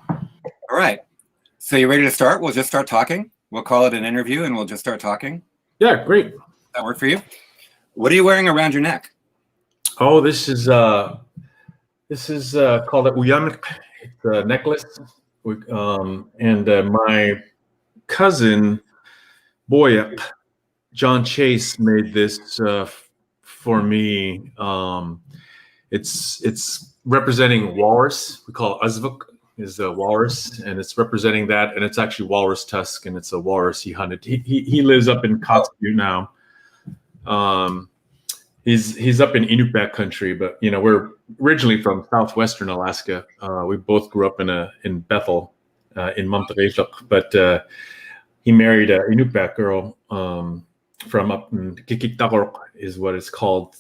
All right. So you ready to start? We'll just start talking. We'll call it an interview and we'll just start talking. Yeah, great. That work for you? What are you wearing around your neck? Oh, this is called a uyamik. It's a necklace. And my cousin Boyup, John Chase, made this for me. It's representing walrus. We call it uzvuk is a walrus, and it's representing that. And it's actually walrus tusk, and it's a walrus he hunted. He lives up in Qacung now. He's up in Yupik country, but we're originally from southwestern Alaska. We both grew up in Bethel, in Monterey, but he married a Inupiaq girl from up in Qacung is what it's called,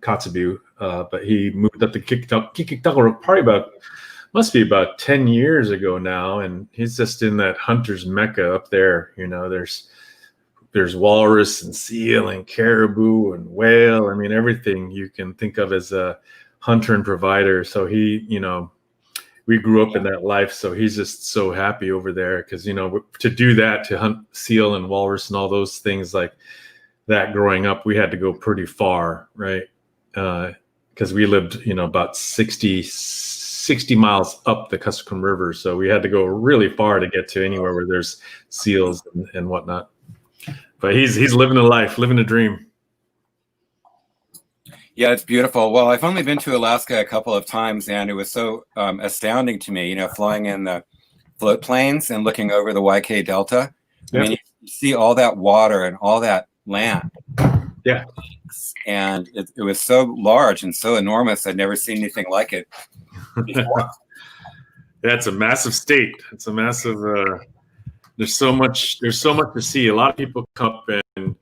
Kotzebue. But he moved up to Qacung probably must be about 10 years ago now, and he's just in that hunter's mecca up there. There's walrus and seal and caribou and whale. I mean, everything you can think of as a hunter and provider. So we grew up in that life. So he's just so happy over there because, to do that, to hunt seal and walrus and all those things like that growing up, we had to go pretty far, right? Because we lived, about 60 miles up the Qacung River. So we had to go really far to get to anywhere where there's seals and whatnot. But he's living a life, living a dream. Yeah, it's beautiful. Well, I've only been to Alaska a couple of times, and it was so astounding to me, flying in the float planes and looking over the YK Delta. Yep. I mean, you see all that water and all that land. Yeah. And it was so large and so enormous. I'd never seen anything like it before. Yeah, it's a massive state. It's a massive... There's so much to see. A lot of people come up and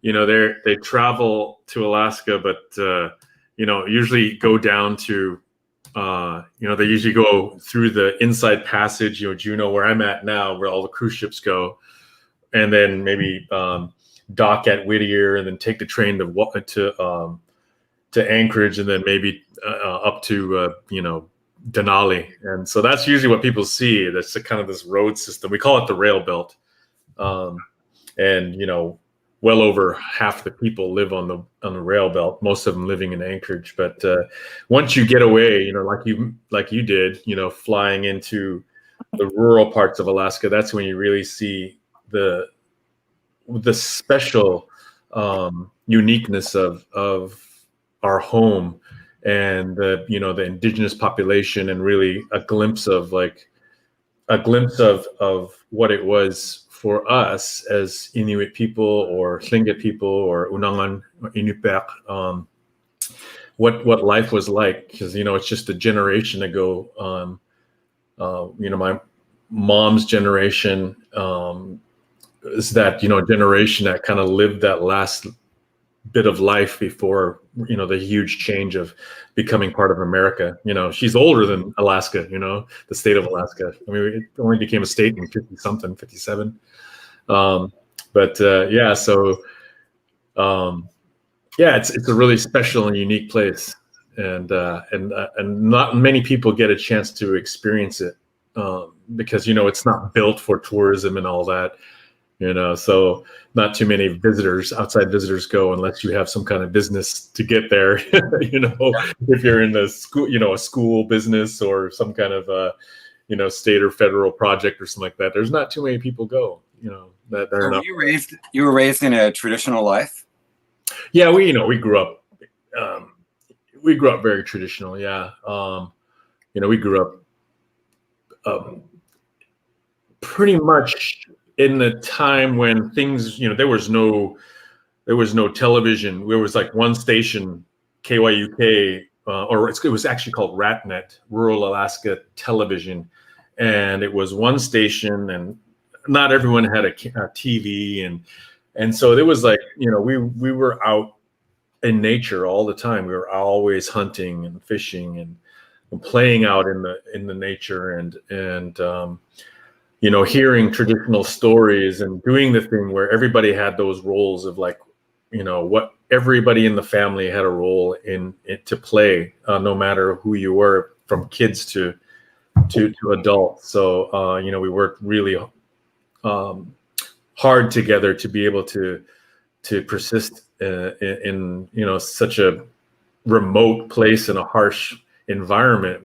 they travel to Alaska, but usually go down to they usually go through the inside passage, Juneau, where I'm at now, where all the cruise ships go, and then maybe dock at Whittier, and then take the train to Anchorage, and then maybe up to Denali. And so that's usually what people see. That's kind of this road system. We call it the rail belt. And well over half the people live on the rail belt, most of them living in Anchorage. But once you get away, like you did, flying into the rural parts of Alaska, that's when you really see the special uniqueness of our home, and the indigenous population, and really a glimpse of what it was for us as Inuit people or Tlingit people or Unangan or Inupiaq, what life was like, because it's just a generation ago. My mom's generation is that generation that kind of lived that last bit of life before the huge change of becoming part of America. She's older than Alaska, the state of Alaska. I mean, it only became a state in 57. It's a really special and unique place, and not many people get a chance to experience it, because it's not built for tourism and all that. So not too many outside visitors go unless you have some kind of business to get there. If you're in the school, a school business or some kind of state or federal project or something like that. There's not too many people go. That are not. You were raised in a traditional life? Yeah, we grew up. We grew up very traditional. Yeah, we grew up pretty much in the time when things, there was no television. There was like one station, KYUK, or it was actually called RATNet, Rural Alaska Television, and it was one station, and not everyone had a TV, and so it was like, we were out in nature all the time. We were always hunting and fishing and playing out in the nature, and hearing traditional stories and doing the thing where everybody had those roles of what everybody in the family had a role in it to play, no matter who you were, from kids to to adult. So we worked really hard together to be able to persist in such a remote place in a harsh environment